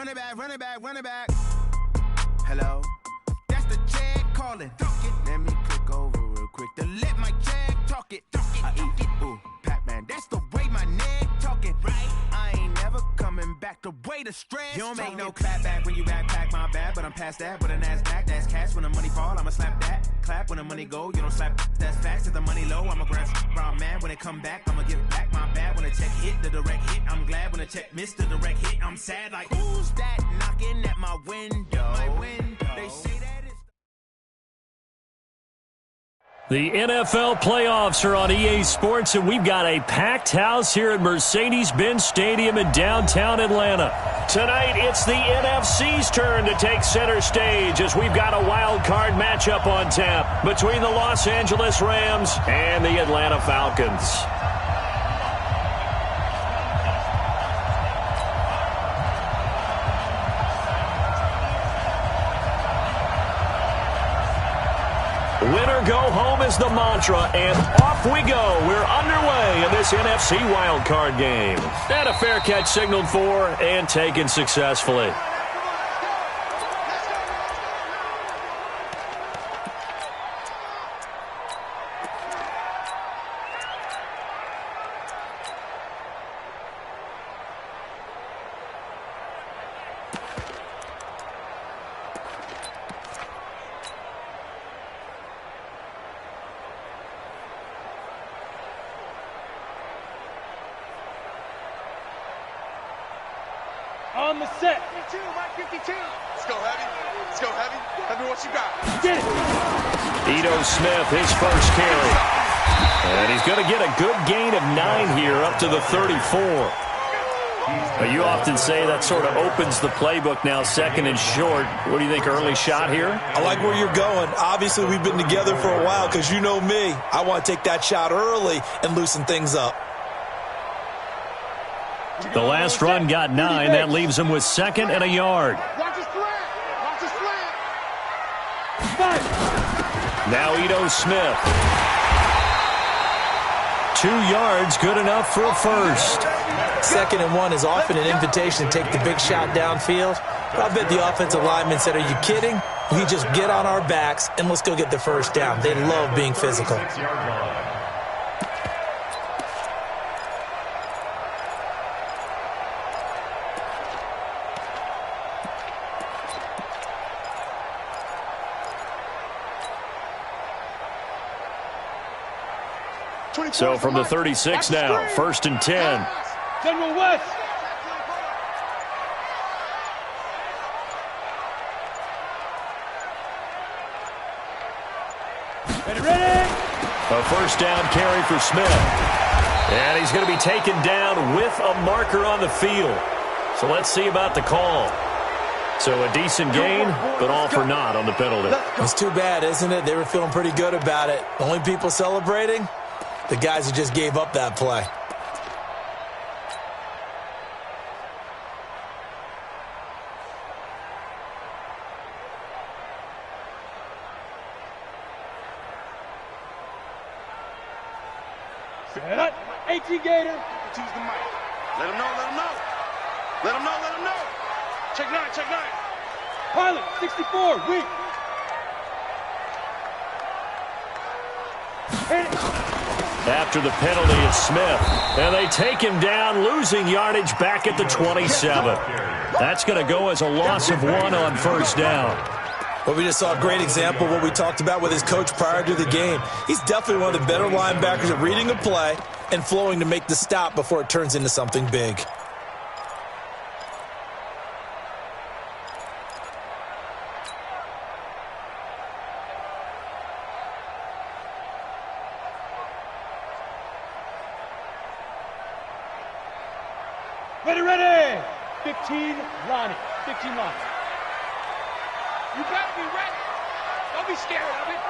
Run it back, run it back, run it back. Hello? That's the check calling. Let me click over real quick to let my check talk it. I eat, ooh, Pac-Man. That's the way my neck talking. Right? I ain't never coming back the way the stress. You don't make no clap back when you backpack, my bad. But I'm past that with a NASDAQ. That's cash when the money fall. I'ma slap that. Clap when the money go. You don't slap. That's facts. If the money low, I'ma grab brown man. When it come back, I'ma give back my bad. When the check hit, the direct hit. I'm glad when the check missed the direct hit. I'm sad like, who's that knocking at my window? They say that it's... The NFL playoffs are on EA Sports, and we've got a packed house here at Mercedes-Benz Stadium in downtown Atlanta. Tonight, it's the NFC's turn to take center stage as we've got a wild card matchup on tap between the Los Angeles Rams and the Atlanta Falcons. Winner go home is the mantra, and off we go. We're underway in this NFC wildcard game. And a fair catch signaled for and taken successfully. On the set. 52, Mike 52. Let's go heavy. Let's go heavy. Tell me what you got. Get it. Ito Smith, his first carry. And he's going to get a good gain of 9 here up to the 34. You often say that sort of opens the playbook now, second and short. What do you think, early shot here? I like where you're going. Obviously, we've been together for a while because you know me. I want to take that shot early and loosen things up. The last run got 9. That leaves him with second and a yard. Watch his slant. Watch his slant. Now Ito Smith. 2 yards, good enough for a first. 2nd and 1 is often an invitation to take the big shot downfield. I bet the offensive lineman said, are you kidding? We just get on our backs and let's go get the first down. They love being physical. So from the 36 now, 1st and 10. General West. Ready. A first down carry for Smith. And he's going to be taken down with a marker on the field. So let's see about the call. So a decent gain, but all for naught on the penalty. It's too bad, isn't it? They were feeling pretty good about it. The only people celebrating? The guys who just gave up that play. Set up. 18 Gator. Choose the mic. Let him know, let him know. Let him know, let him know. Check 9, check 9. Pilot, 64, weak. Hit it. After the penalty, it's Smith. And they take him down, losing yardage back at the 27. That's going to go as a loss of 1 on first down. Well, we just saw a great example of what we talked about with his coach prior to the game. He's definitely one of the better linebackers at reading a play and flowing to make the stop before it turns into something big. Ready. 15, Lonnie. 15, Lonnie. You better be ready. Don't be scared of it.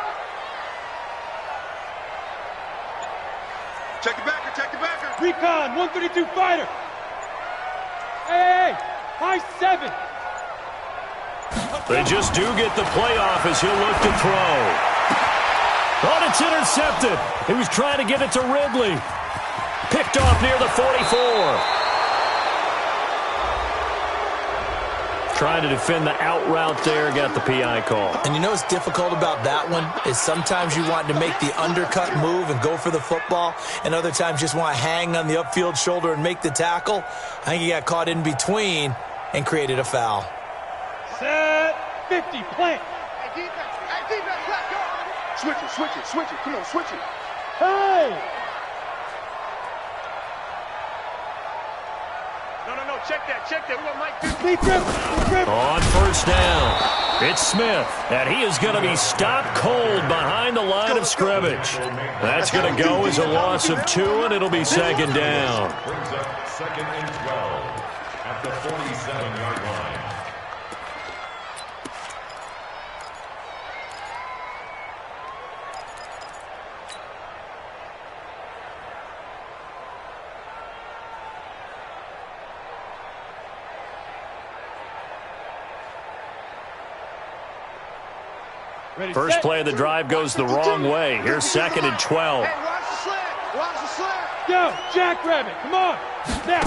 Check the backer, check the backer. Recon, 132 fighter. Hey, high 7. They just do get the playoff as he'll look to throw. Oh, it's intercepted. He was trying to get it to Ridley. Picked off near the 44. trying to defend the out route there, got the PI call. And you know what's difficult about that one is sometimes you want to make the undercut move and go for the football, and other times just want to hang on the upfield shoulder and make the tackle. I think he got caught in between and created a foul. Set 50, plant. Hey, defense, let's go. Switch it. Come on, switch it. Hey! No, check that. We want Mike 50. Lead grip. On first down, it's Smith, and he is going to be stopped cold behind the line of scrimmage. That's going to go as a loss of 2, and it'll be second down. Brings up second and 12 at the 47-yard line. First play of the drive goes the wrong way. Here's second and 12. Hey, watch the slant. Watch the slant. Go, jackrabbit, come on. Now.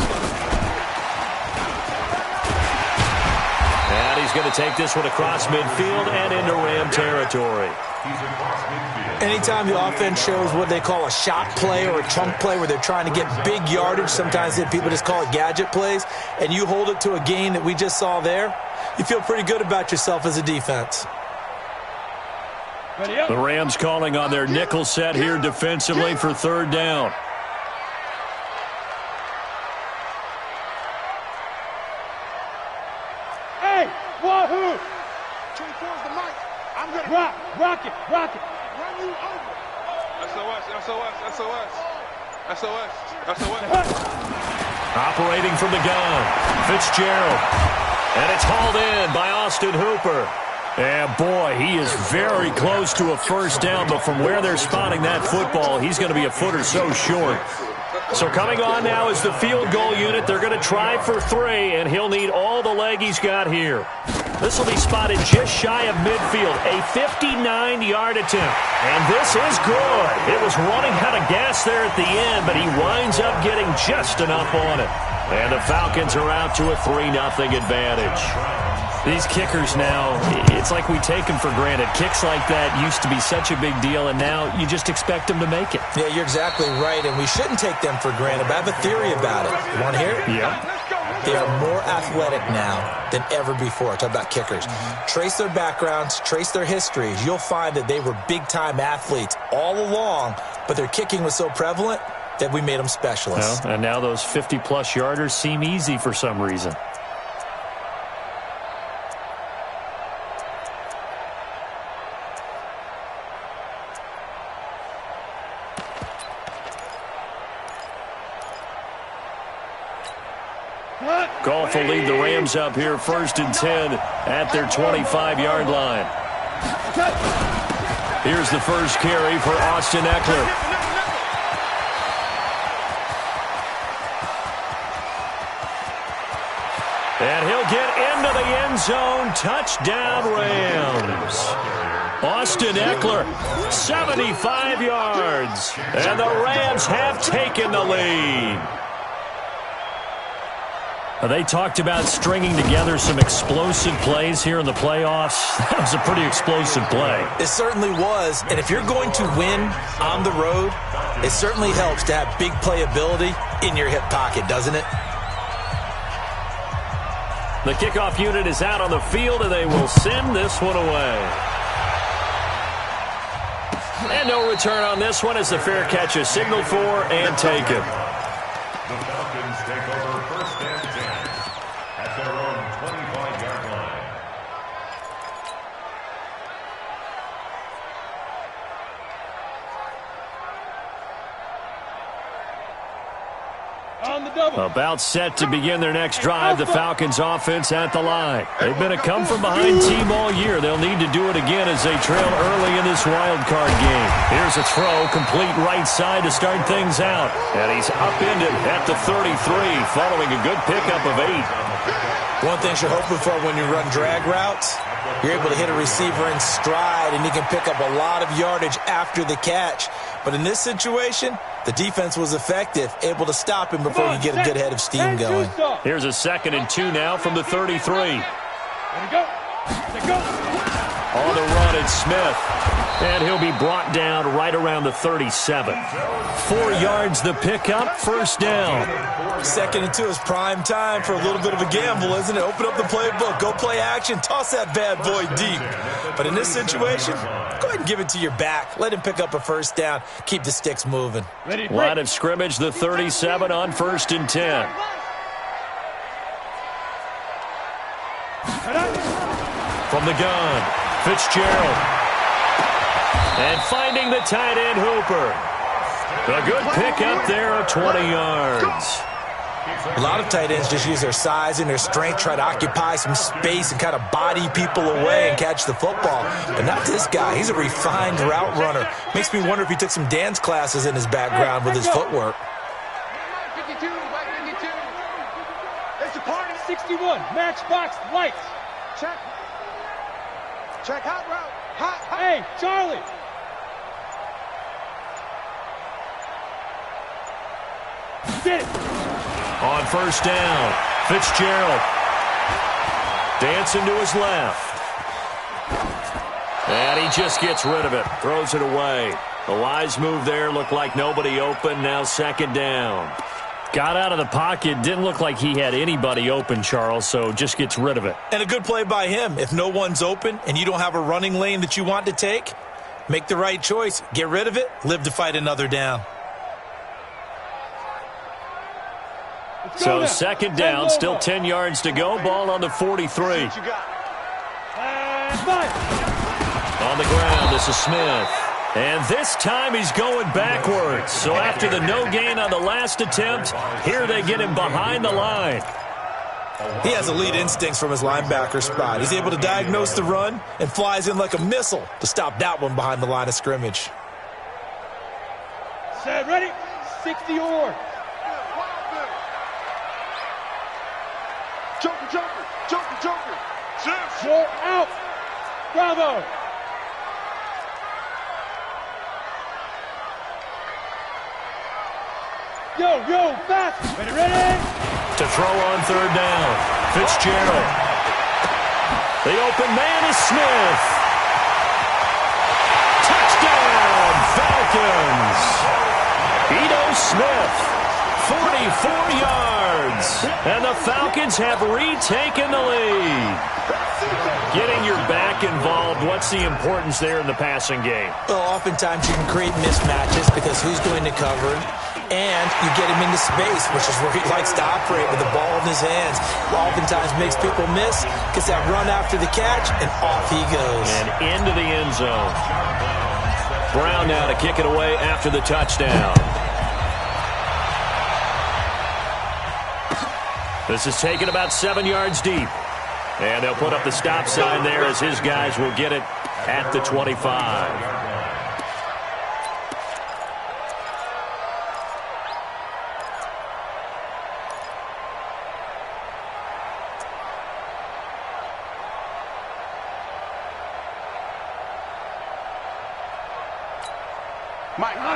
And he's going to take this one across midfield and into Ram territory. He's across midfield. Anytime the offense shows what they call a shot play or a chunk play where they're trying to get big yardage, sometimes people just call it gadget plays, and you hold it to a gain that we just saw there, you feel pretty good about yourself as a defense. The Rams calling on their nickel set here defensively for third down. Hey, wahoo! 24 is the mic. I'm going to Rock it. run you over. SOS. Operating from the gun, Fitzgerald. And it's hauled in by Austin Hooper. And, boy, he is very close to a first down, but from where they're spotting that football, he's going to be a foot or so short. So coming on now is the field goal unit. They're going to try for 3, and he'll need all the leg he's got here. This will be spotted just shy of midfield, a 59-yard attempt. And this is good. It was running out of gas there at the end, but he winds up getting just enough on it. And the Falcons are out to a 3-0 advantage. These kickers now, it's like we take them for granted. Kicks like that used to be such a big deal, and now you just expect them to make it. Yeah, you're exactly right, and we shouldn't take them for granted, but I have a theory about it. You want to hear it? Yeah. They are more athletic now than ever before. Talk about kickers. Trace their backgrounds, trace their histories. You'll find that they were big-time athletes all along, but their kicking was so prevalent that we made them specialists. Well, and now those 50-plus yarders seem easy for some reason. Goff will lead the Rams up here first and 10 at their 25-yard line. Here's the first carry for Austin Eckler. And he'll get into the end zone. Touchdown, Rams. Austin Eckler, 75 yards. And the Rams have taken the lead. They talked about stringing together some explosive plays here in the playoffs. That was a pretty explosive play. It certainly was, and if you're going to win on the road, it certainly helps to have big playability in your hip pocket, doesn't it? The kickoff unit is out on the field, and they will send this one away. And no return on this one as the fair catch is signaled for and taken. The Falcons take over first and 10 at their own 25-yard line. On the double. About set to begin their next drive, the Falcons offense at the line. They've been a come-from-behind team all year. They'll need to do it again as they trail early in this wild card game. Here's a throw, complete right side to start things out. And he's upended at the 33, following a good pickup of 8. One thing you're hoping for when you run drag routes, you're able to hit a receiver in stride, and he can pick up a lot of yardage after the catch. But in this situation, the defense was effective, able to stop him before you get a good head of steam going. Here's a 2nd and 2 now from the 33. Let it go. Let it go. On the run, it's Smith. And he'll be brought down right around the 37. 4 yards the pickup, first down. 2nd and 2 is prime time for a little bit of a gamble, isn't it? Open up the playbook, go play action, toss that bad boy deep. But in this situation, go ahead and give it to your back. Let him pick up a first down. Keep the sticks moving. Line of scrimmage, the 37 on 1st and 10. From the gun, Fitzgerald. And finding the tight end, Hooper. A good pickup there of 20 yards. A lot of tight ends just use their size and their strength, try to occupy some space and kind of body people away and catch the football. But not this guy. He's a refined route runner. Makes me wonder if he took some dance classes in his background with his footwork. 52, 52. It's a party. 61, matchbox lights. Check. Check hot route. Hot. Hey, Charlie. Get it. On first down, Fitzgerald. Dancing to his left. And he just gets rid of it. Throws it away. A wise move there. Looked like nobody open. Now 2nd down. Got out of the pocket. Didn't look like he had anybody open, Charles, so just gets rid of it. And a good play by him. If no one's open and you don't have a running lane that you want to take, make the right choice. Get rid of it. Live to fight another down. So 2nd down, still 10 yards to go. Ball on the 43. On the ground, this is Smith. And this time he's going backwards. So after the no gain on the last attempt, here they get him behind the line. He has elite instincts from his linebacker spot. He's able to diagnose the run and flies in like a missile to stop that one behind the line of scrimmage. Set, ready? 60 or. Joker, Joker, Joker, Joker. Short out. Bravo. Yo, fast. Ready? To throw on 3rd down, Fitzgerald. The open man is Smith. Touchdown, Falcons. Ito Smith, 44 yards. And the Falcons have retaken the lead. Getting your back involved, what's the importance there in the passing game? Well, oftentimes you can create mismatches because who's going to cover him? And you get him into space, which is where he likes to operate with the ball in his hands. Oftentimes makes people miss, gets that run after the catch, and off he goes. And into the end zone. Brown now to kick it away after the touchdown. This is taken about 7 yards deep. And they'll put up the stop sign there as his guys will get it at the 25.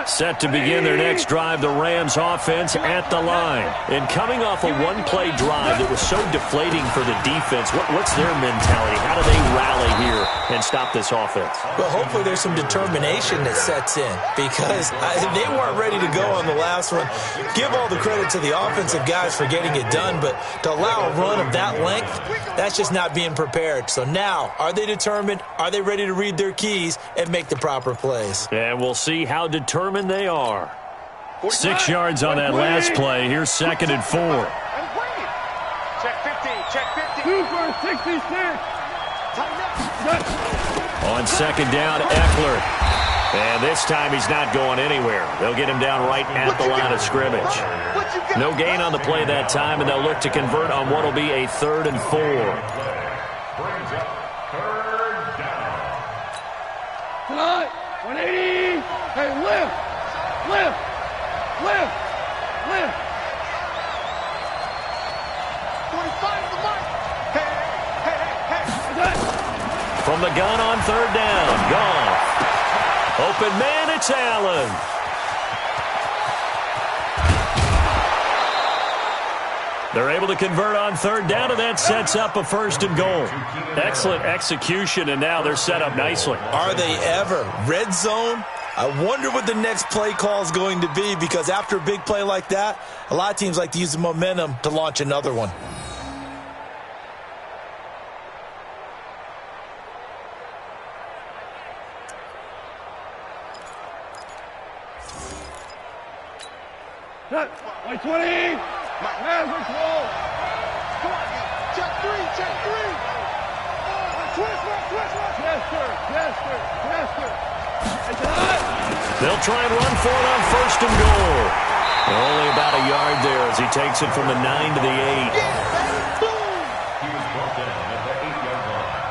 Set to begin their next drive, the Rams offense at the line. And coming off a one-play drive that was so deflating for the defense, what's their mentality? How do they rally here and stop this offense? Well, hopefully there's some determination that sets in because they weren't ready to go on the last one. Give all the credit to the offensive guys for getting it done, but to allow a run of that length, that's just not being prepared. So now, are they determined? Are they ready to read their keys and make the proper plays? And we'll see how determined they are. 6 yards on that last play. Here's 2nd and 4. Check 15, check 15. 2 for 66. On 2nd down, Eckler. And this time he's not going anywhere. They'll get him down right at the line of scrimmage. No gain on the play that time, and they'll look to convert on what will be a 3rd and 4. Brings up 3rd down. Tonight, 180. Hey, lift. 45 the mark. Hey. From the gun on 3rd down, Goff. Open man, it's Allen. They're able to convert on third down, and that sets up a 1st and goal. Excellent execution, and now they're set up nicely. Are they ever? Red zone? I wonder what the next play call is going to be, because after a big play like that, a lot of teams like to use the momentum to launch another one. White 20! Hands are close! Come on, check three! Twist! Chester! They'll try and run for it on 1st and goal. Only about a yard there as he takes it from the 9 to the 8. He was brought down at the 8-yard line.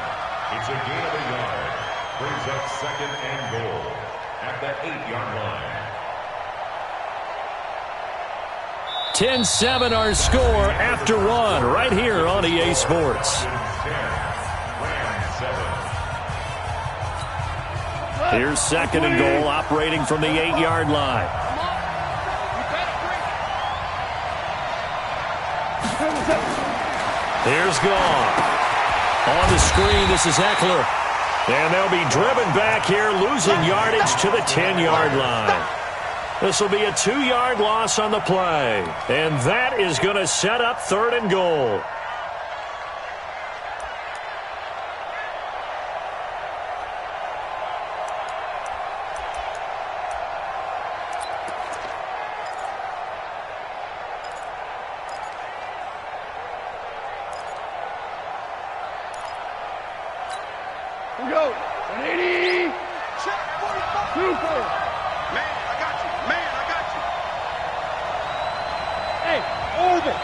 It's a gain of a yard. Brings up 2nd and goal at the 8-yard line. 10-7 our score after 1 right here on EA Sports. Here's 2nd and goal, operating from the 8-yard line. Here's Goff. On the screen, this is Eckler. And they'll be driven back here, losing yardage to the 10-yard line. This will be a 2-yard loss on the play. And that is going to set up 3rd and goal. Here we go! 180! Super! Man, I got you! Hey, orbit!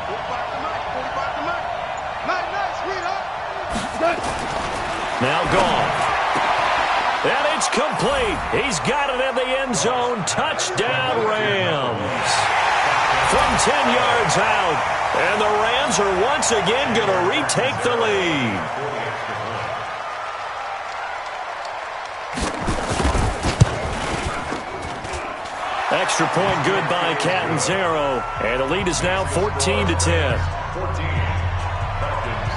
45 to Mike! Nice, sweetheart! Now Goff. And it's complete. He's got it in the end zone. Touchdown, Rams. From 10 yards out. And the Rams are once again going to retake the lead. Extra point good by Catanzaro. And the lead is now 14 to 10. 14. Falcons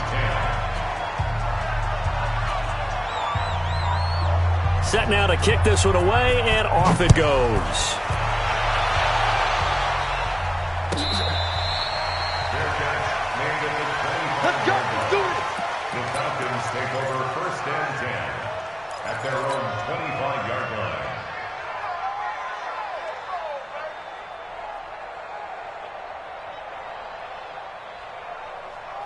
10. Set now to kick this one away, and off it goes. Let's go! Let's do it! The Falcons take over 1st and 10 at their own 25-yard line.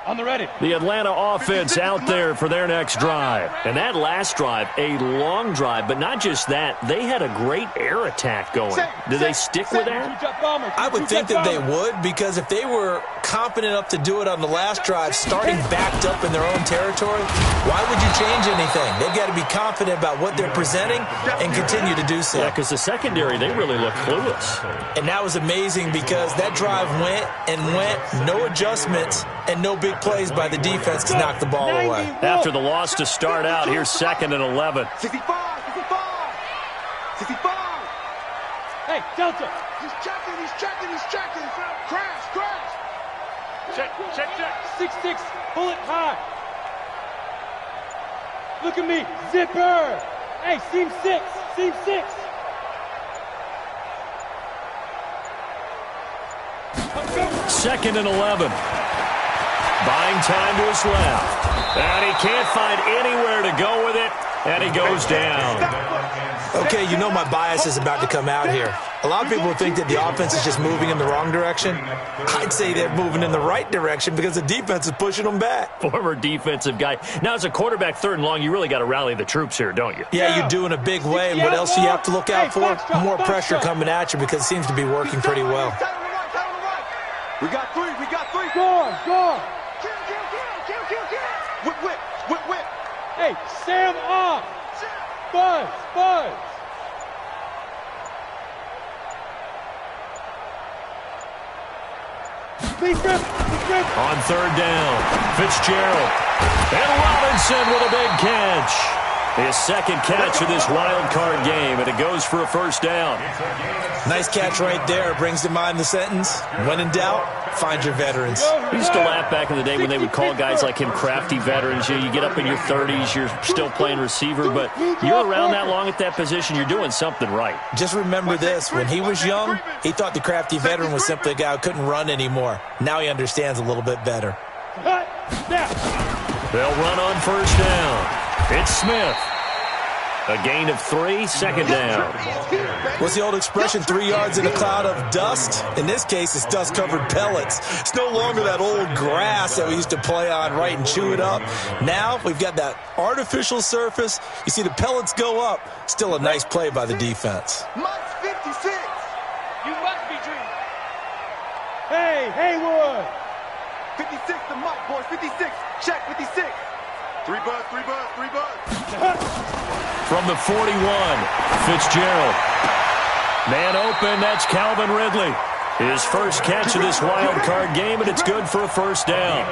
On the ready. The Atlanta offense out there for their next drive. And that last drive, a long drive, but not just that. They had a great air attack going. Do they stick with that? I would think that they would, because if they were confident enough to do it on the last drive, starting backed up in their own territory, why would you change anything? They've got to be confident about what they're presenting and continue to do so. Yeah, because the secondary, they really look clueless. And that was amazing, because that drive went, no adjustments, and no big plays by the defense to knock the ball away. After the loss to start out, here's 2nd and 11. 65! Hey, Delta! He's checking! Crash! Check! 6-6, bullet high! Look at me, zipper! Hey, seam 6! 2nd and 11. Buying time to his left. And he can't find anywhere to go with it. And he goes down. Okay, you know my bias is about to come out here. A lot of people think that the offense is just moving in the wrong direction. I'd say they're moving in the right direction because the defense is pushing them back. Former defensive guy. Now, as a quarterback, 3rd and long, you really got to rally the troops here, don't you? Yeah, you do in a big way. And what else do you have to look out for? More pressure coming at you, because it seems to be working pretty well. We got three! Go on! Whip! Hey, Sam off! Buzz! Please grip! On 3rd down, Fitzgerald. And Robinson with a big catch. His second catch of this wild card game, and it goes for a first down. Nice catch right there. Brings to mind the sentence, when in doubt, find your veterans. We used to laugh back in the day when they would call guys like him crafty veterans. You get up in your 30s, you're still playing receiver, but you're around that long at that position, you're doing something right. Just remember this. When he was young, he thought the crafty veteran was simply a guy who couldn't run anymore. Now he understands a little bit better. They'll run on first down. It's Smith. A gain of 3, second down. What's the old expression, 3 yards in a cloud of dust? In this case, it's dust-covered pellets. It's no longer that old grass that we used to play on, right, and chew it up. Now we've got that artificial surface. You see the pellets go up. Still a nice play by the defense. Mike's 56. You must be dreaming. Hey, Haywood. 56 to Mike, boys. 56. Check 56. 3 buds, 3 buds, 3 buds. From the 41, Fitzgerald. Man open, that's Calvin Ridley. His first catch of this wild card game, and it's good for a first down.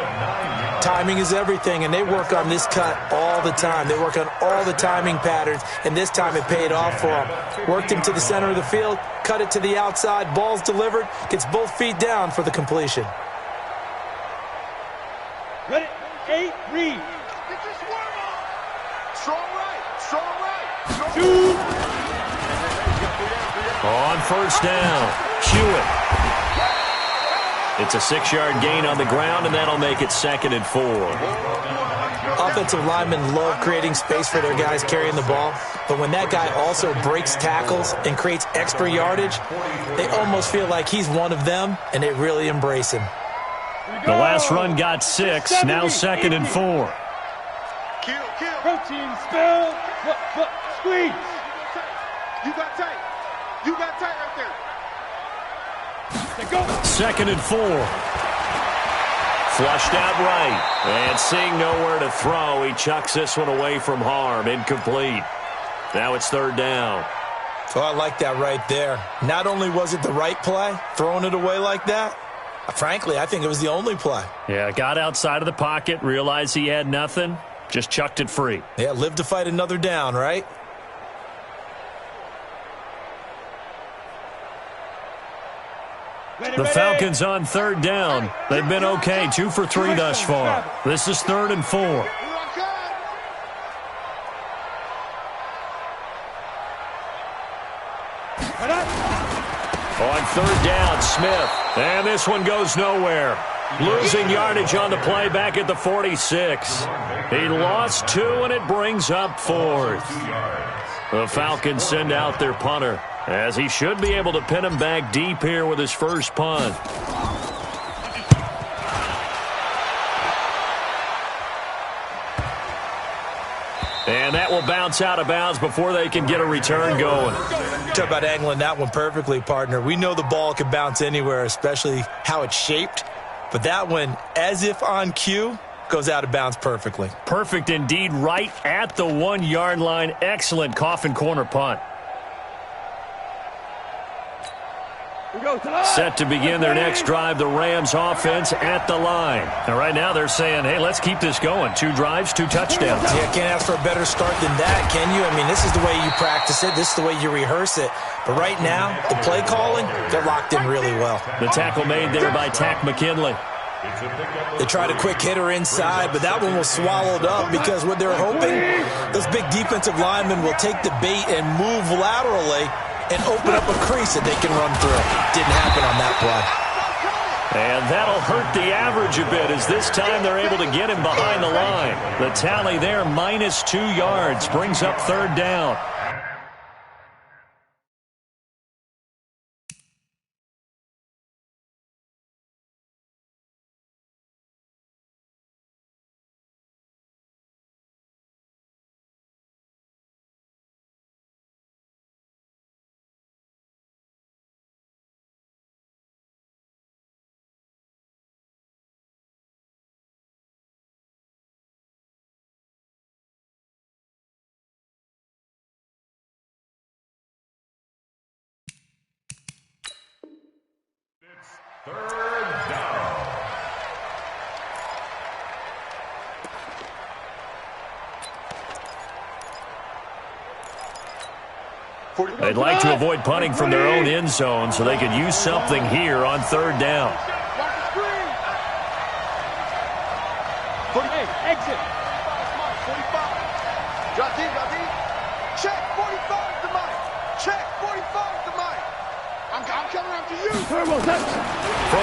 Timing is everything, and they work on this cut all the time. They work on all the timing patterns, and this time it paid off for him. Worked him to the center of the field, cut it to the outside, ball's delivered, gets both feet down for the completion. Ready, 8, read. Strong right, strong right. Two. On first down, Hewitt. It's a 6-yard gain on the ground, and that'll make it 2nd and 4. Offensive linemen love creating space for their guys carrying the ball, but when that guy also breaks tackles and creates extra yardage, they almost feel like he's one of them, and they really embrace him. The last run got 6, now 2nd and 4. Kill. Protein spill. Squeeze. You got tight. You got tight right there. Go. 2nd and 4. Flushed out right. And seeing nowhere to throw, he chucks this one away from harm. Incomplete. Now it's 3rd down. So I like that right there. Not only was it the right play, throwing it away like that, frankly, I think it was the only play. Yeah, got outside of the pocket, realized he had nothing, just chucked it free. Yeah, live to fight another down, right? The Falcons on 3rd down. They've been okay, 2 for 3 thus far. This is 3rd and 4. On 3rd down, Smith. And this one goes nowhere. Losing yardage on the play back at the 46. He lost 2, and it brings up 4th. The Falcons send out their punter, as he should be able to pin him back deep here with his first punt. And that will bounce out of bounds before they can get a return going. Talk about angling that one perfectly, partner. We know the ball can bounce anywhere, especially how it's shaped. But that one, as if on cue, goes out of bounds perfectly. Perfect indeed, right at the 1-yard line. Excellent coffin corner punt. Set to begin their next drive, the Rams offense at the line. And right now they're saying, hey, let's keep this going. 2 drives, 2 touchdowns. Yeah, can't ask for a better start than that, can you? I mean, this is the way you practice it. This is the way you rehearse it. But right now, the play calling, they're locked in really well. The tackle made there by Tack McKinley. They tried a quick hitter inside, but that one was swallowed up because what they're hoping, those big defensive linemen will take the bait and move laterally and open up a crease that they can run through. Didn't happen on that play. And that'll hurt the average a bit, as this time they're able to get him behind the line. The tally there, minus 2 yards, brings up 3rd down. Third down. They'd like to avoid punting from their own end zone so they could use something here on third down. Exit. 45. Drop deep. Check 45 to Mike. Check 45 to Mike. I'm coming after you. From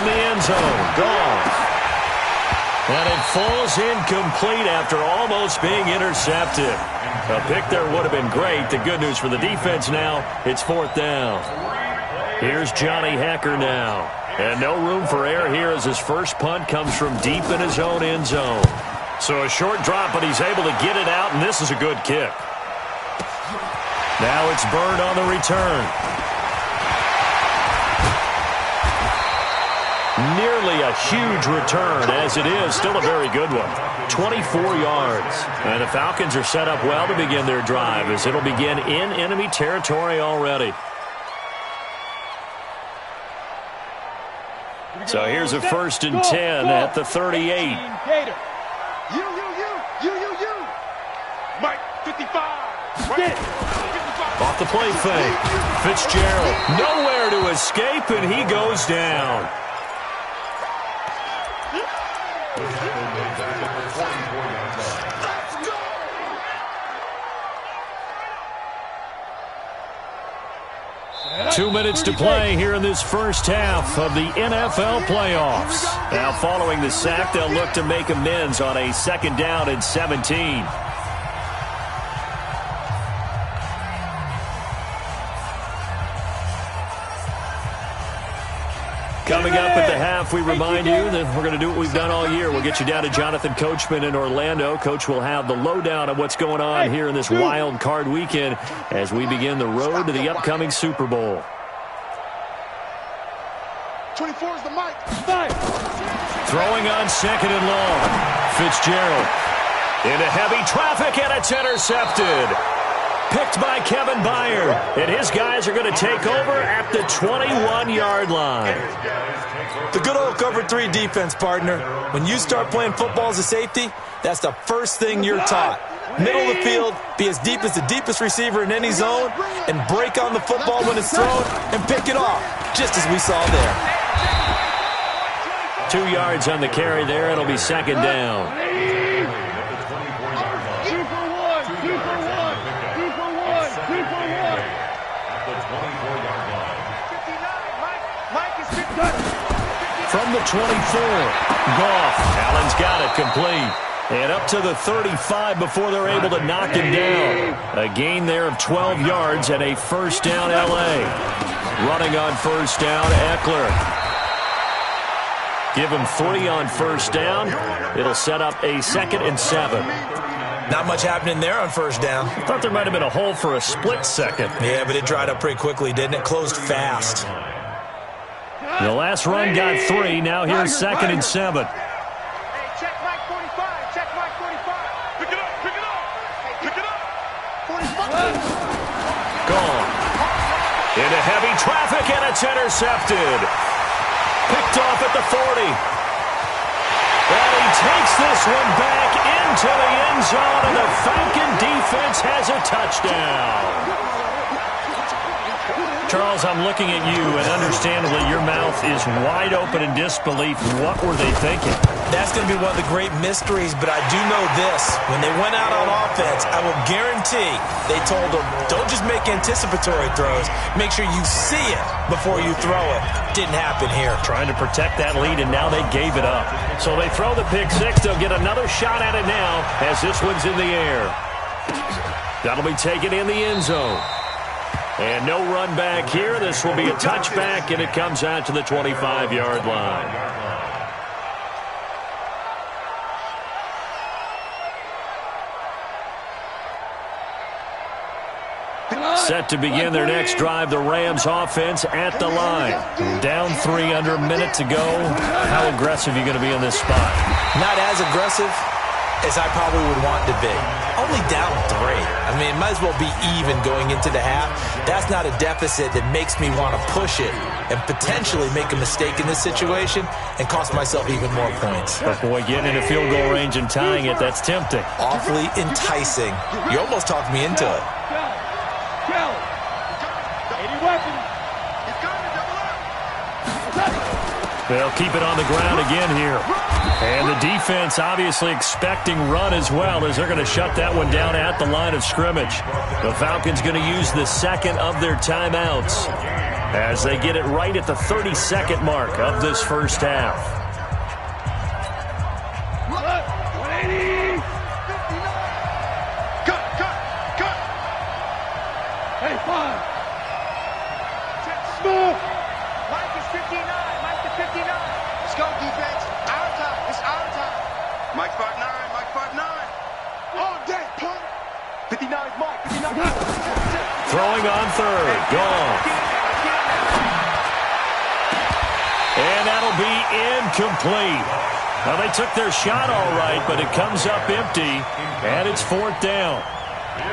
the end zone, gone. And it falls incomplete after almost being intercepted. A pick there would have been great. The good news for the defense now, it's fourth down. Here's Johnny Hecker now. And no room for error here as his first punt comes from deep in his own end zone. So a short drop, but he's able to get it out, and this is a good kick. Now it's Bird on the return. Nearly a huge return, as it is still a very good one. 24 yards. And the Falcons are set up well to begin their drive as it'll begin in enemy territory already. So here's a 1st and 10 at the 38. You. Mike, 55. Right. 55. Off the play fake. Fitzgerald nowhere to escape, and he goes down. Two minutes to play here in this first half of the NFL playoffs. Now following the sack, they'll look to make amends on a 2nd down and 17. Coming up at the half, we remind you that we're going to do what we've done all year. We'll get you down to Jonathan Coachman in Orlando. Coach will have the lowdown of what's going on here in this wild card weekend as we begin the road to the upcoming Super Bowl. 24 is the mic. Throwing on 2nd and long. Fitzgerald into heavy traffic, and it's intercepted. Picked by Kevin Byard, and his guys are going to take over at the 21-yard line. The good old cover 3 defense, partner. When you start playing football as a safety, that's the first thing you're taught. Middle of the field, be as deep as the deepest receiver in any zone, and break on the football when it's thrown and pick it off, just as we saw there. 2 yards on the carry there. It'll be 2nd down. From the 24, Goff. Allen's got it complete. And up to the 35 before they're able to knock him down. A gain there of 12 yards and a 1st down L.A. Running on 1st down, Eckler. Give him 3 on 1st down. It'll set up a 2nd and 7. Not much happening there on 1st down. Thought there might have been a hole for a split second. Yeah, but it dried up pretty quickly, didn't it? Closed fast. The last run got 3. Now here's 2nd and 7. Hey, check Mike 45. Check Mike 45. Pick it up. Pick it up. 45. Gone. Into heavy traffic, and it's intercepted. Picked off at the 40. And he takes this one back into the end zone, and the Falcon defense has a touchdown. Charles, I'm looking at you, and understandably, your mouth is wide open in disbelief. What were they thinking? That's going to be one of the great mysteries, but I do know this. When they went out on offense, I will guarantee they told them, don't just make anticipatory throws. Make sure you see it before you throw it. Didn't happen here. Trying to protect that lead, and now they gave it up. So they throw the pick 6. They'll get another shot at it now as this one's in the air. That'll be taken in the end zone. And no run back here. This will be a touchback, and it comes out to the 25-yard line. Set to begin their next drive, the Rams offense at the line. Down 3 under a minute to go. How aggressive are you going to be in this spot? Not as aggressive as I probably would want to be. Only down 3. I mean, it might as well be even going into the half. That's not a deficit that makes me want to push it and potentially make a mistake in this situation and cost myself even more points. But boy, getting into field goal range and tying it, that's tempting. Awfully enticing. You almost talked me into it. They'll keep it on the ground again here. And the defense obviously expecting run as well, as they're going to shut that one down at the line of scrimmage. The Falcons going to use the second of their timeouts as they get it right at the 30-second mark of this first half. 180. Cut. Hey, 5. Smooth. Mike is 59. Mike is 59. Let's go, defense. Our time. It's our time. Mike 5'9. Mike 5'9. All day, punt. 59 is Mike. 59. Throwing on third. Gone. And that'll be incomplete. Now, they took their shot all right, but it comes up empty, and it's fourth down.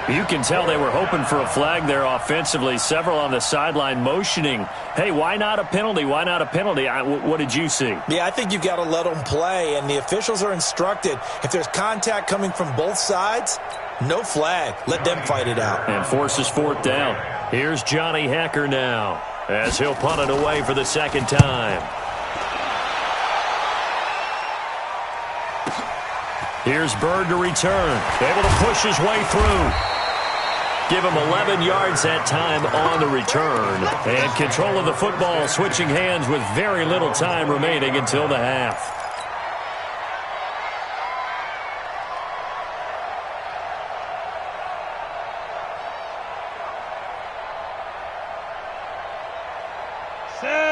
You can tell they were hoping for a flag there offensively. Several on the sideline motioning, hey, why not a penalty? Why not a penalty? What did you see? Yeah, I think you've got to let them play, and the officials are instructed, if there's contact coming from both sides, no flag. Let them fight it out. And forces fourth down. Here's Johnny Hecker now, as he'll punt it away for the second time. Here's Bird to return. Able to push his way through. Give him 11 yards that time on the return. And control of the football switching hands with very little time remaining until the half.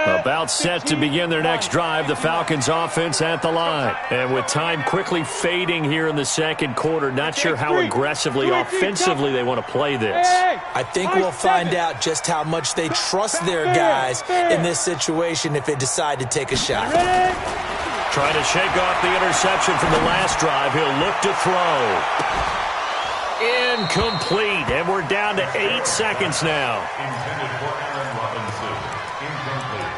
About set to begin their next drive, the Falcons offense at the line. And with time quickly fading here in the second quarter, not sure how aggressively, offensively they want to play this. I think we'll find out just how much they trust their guys in this situation if they decide to take a shot. Trying to shake off the interception from the last drive. He'll look to throw. Incomplete, and we're down to 8 seconds now. Intended for Aaron Robinson. Incomplete.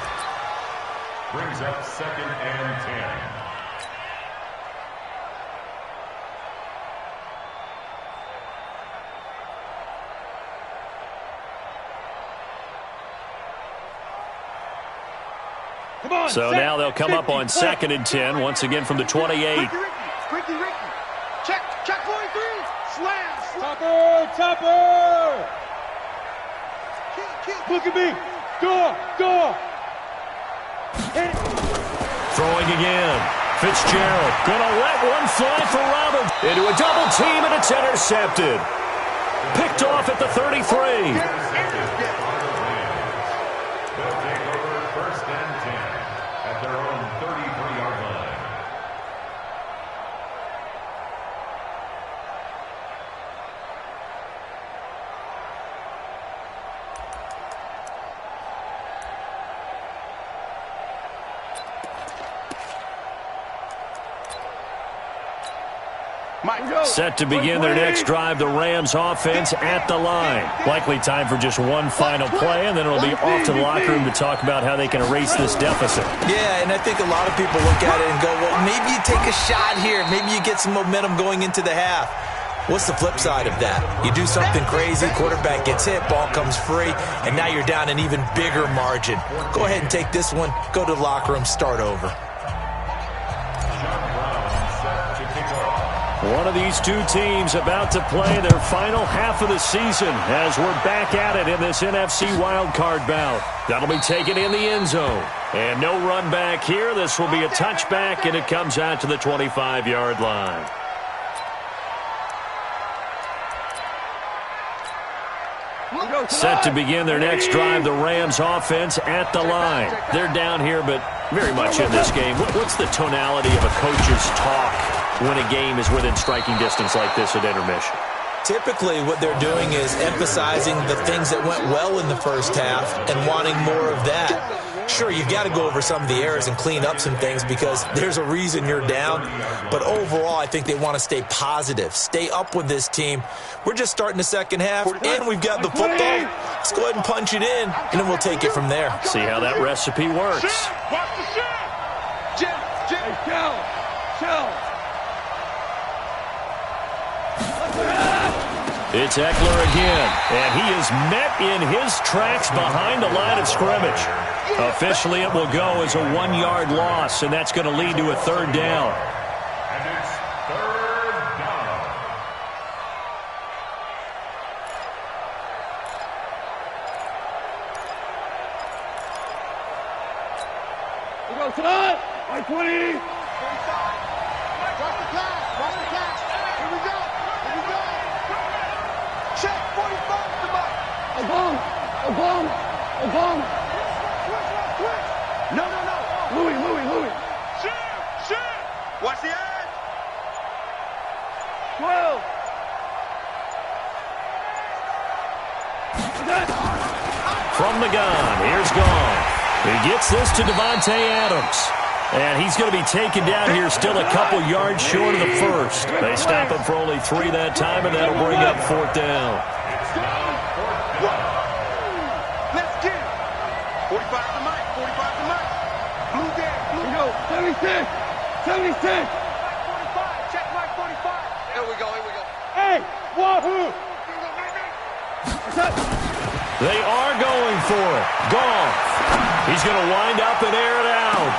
Brings up 2nd and 10. Come on, So now they'll come up on 2nd and 10, once again from the 28. Ricky. Check 43. Slam. Topper. Look at me. Door. Hit it. Throwing again. Fitzgerald gonna let one fly for Roberts. Into a double team, and it's intercepted. Picked off at the 33. They'll take over 1st and 10 at their own 33-yard line. Set to begin their next drive, the Rams offense at the line. Likely time for just one final play, and then it'll be off to the locker room to talk about how they can erase this deficit. Yeah, and I think a lot of people look at it and go, well, maybe you take a shot here. Maybe you get some momentum going into the half. What's the flip side of that? You do something crazy, quarterback gets hit, ball comes free, and now you're down an even bigger margin. Go ahead and take this one, go to the locker room, start over. One of these two teams about to play their final half of the season as we're back at it in this NFC wildcard bout. That'll be taken in the end zone. And no run back here. This will be a touchback, and it comes out to the 25-yard line. Set to begin their next drive, the Rams offense at the line. They're down here, but very much in this game. What's the tonality of a coach's talk when a game is within striking distance like this at intermission? Typically, what they're doing is emphasizing the things that went well in the first half and wanting more of that. Sure, you've got to go over some of the errors and clean up some things because there's a reason you're down. But overall, I think they want to stay positive, stay up with this team. We're just starting the second half, and we've got the football. Let's go ahead and punch it in, and then we'll take it from there. See how that recipe works. Watch the shot. Chill. It's Eckler again, and he is met in his tracks behind the line of scrimmage. Officially, it will go as a 1-yard loss, and that's going to lead to a third down. And it's third down. We go tonight. 20. Watch the pass. Watch the pass. Here we go. Here we go. Check 45 to Mike. A bomb. No. Louis. Shoot. Watch the edge. 12. From the gun, here's Gone. He gets this to Devontae Adams. And he's going to be taken down here still a couple yards short of the first. They stop him for only 3 that time, and that'll bring up fourth down. Let's get it. 45 to Mike. Blue down. We go. 76. 45. Check Mike 45. Here we go. Hey, Wahoo. They are going for it. Gone. He's going to wind up and air it out.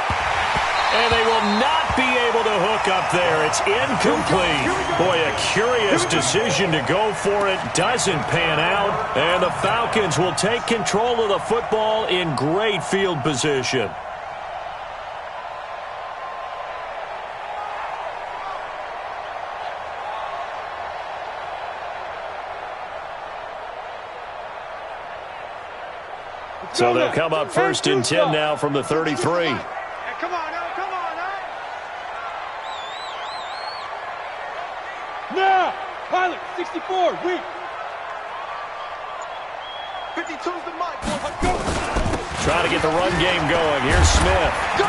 And they will not be able to hook up there. It's incomplete. Boy, a curious decision to go for it. Doesn't pan out. And the Falcons will take control of the football in great field position. So they'll come up first and 10 now from the 33. Hey, come on now. Now, pilot, 64, weak. 52's the Mike. Go. Trying to get the run game going. Here's Smith. Go.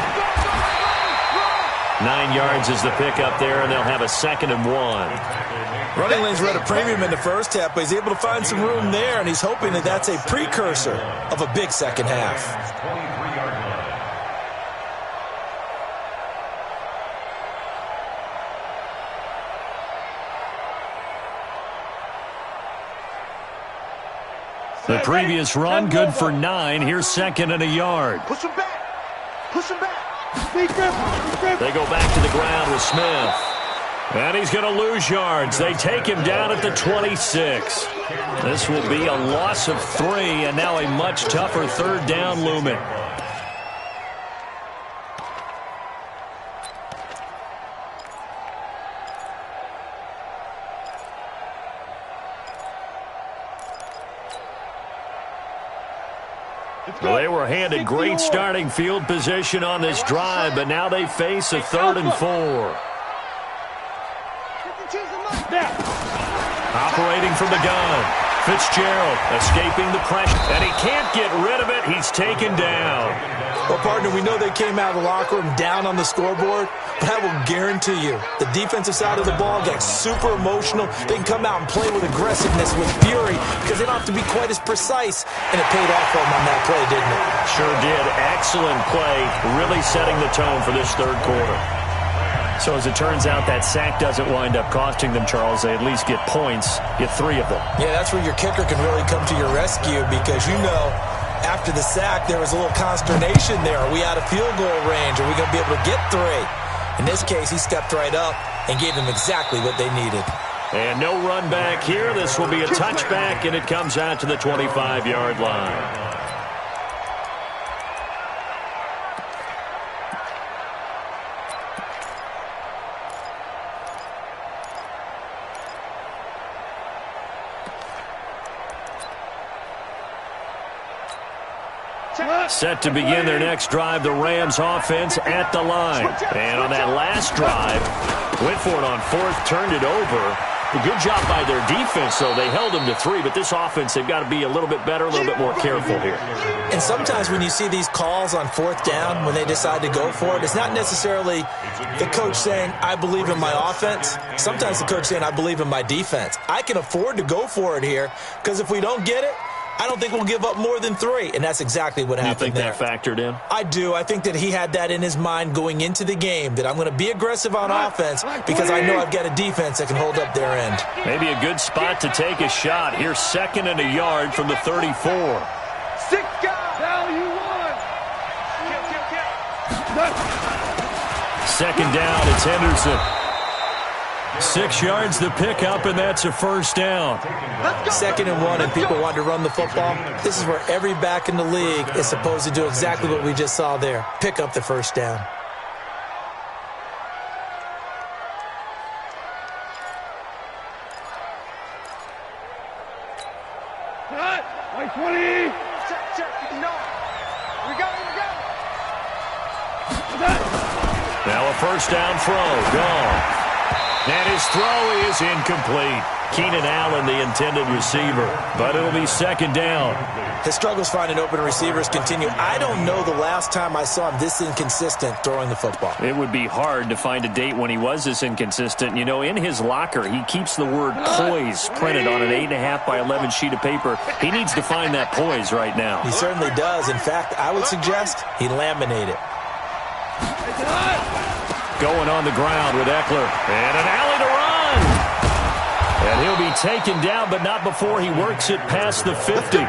9 yards is the pickup there, and they'll have a 2nd and 1. Running lanes were at a premium in the first half, but he's able to find some room there, and he's hoping that that's a precursor of a big second half. 23-yard line. The previous run, good for 9. Here's 2nd and a yard. Push him back. They go back to the ground with Smith. And he's going to lose yards. They take him down at the 26. This will be a loss of 3, and now a much tougher third down looming. Well, they were handed great starting field position on this drive, but now they face a 3rd and 4. Operating from the gun. Fitzgerald escaping the pressure, and he can't get rid of it. He's taken down. Well, partner, we know they came out of the locker room down on the scoreboard, but I will guarantee you the defensive side of the ball gets super emotional. They can come out and play with aggressiveness, with fury, because they don't have to be quite as precise, and it paid off for them on that play, didn't it? Sure did. Excellent play, really setting the tone for this third quarter. So as it turns out, that sack doesn't wind up costing them, Charles. They at least get points, get 3 of them. Yeah, that's where your kicker can really come to your rescue, because you know after the sack there was a little consternation there. Are we out of field goal range? Are we going to be able to get 3? In this case, he stepped right up and gave them exactly what they needed. And no run back here. This will be a touchback, and it comes out to the 25-yard line. Set to begin their next drive, the Rams offense at the line. And on that last drive, went for it on 4th, turned it over. A good job by their defense, though. They held them to 3, but this offense, they've got to be a little bit better, a little bit more careful here. And sometimes when you see these calls on 4th down, when they decide to go for it, it's not necessarily the coach saying, I believe in my offense. Sometimes the coach saying, I believe in my defense. I can afford to go for it here, because if we don't get it, I don't think we'll give up more than 3, and that's exactly what happened there. You think that factored in? I do. I think that he had that in his mind going into the game, that I'm going to be aggressive on offense because I know I've got a defense that can hold up their end. Maybe a good spot to take a shot. Here's 2nd and a yard from the 34. 6 guys. Now you won. Second down, it's Henderson. 6 yards the pickup, and that's a first down. 2nd and 1, and people want to run the football. This is where every back in the league is supposed to do exactly what we just saw there. Pick up the first down. Like 20. Check. No. We go. Now a first down throw. Gone. And his throw is incomplete. Keenan Allen, the intended receiver. But it'll be 2nd down. His struggles finding open receivers continue. I don't know the last time I saw him this inconsistent throwing the football. It would be hard to find a date when he was this inconsistent. You know, in his locker, he keeps the word poise printed on an 8.5 by 11 sheet of paper. He needs to find that poise right now. He certainly does. In fact, I would suggest he laminate it. Going on the ground with Eckler. And an alley to run. And he'll be taken down, but not before he works it past the 50.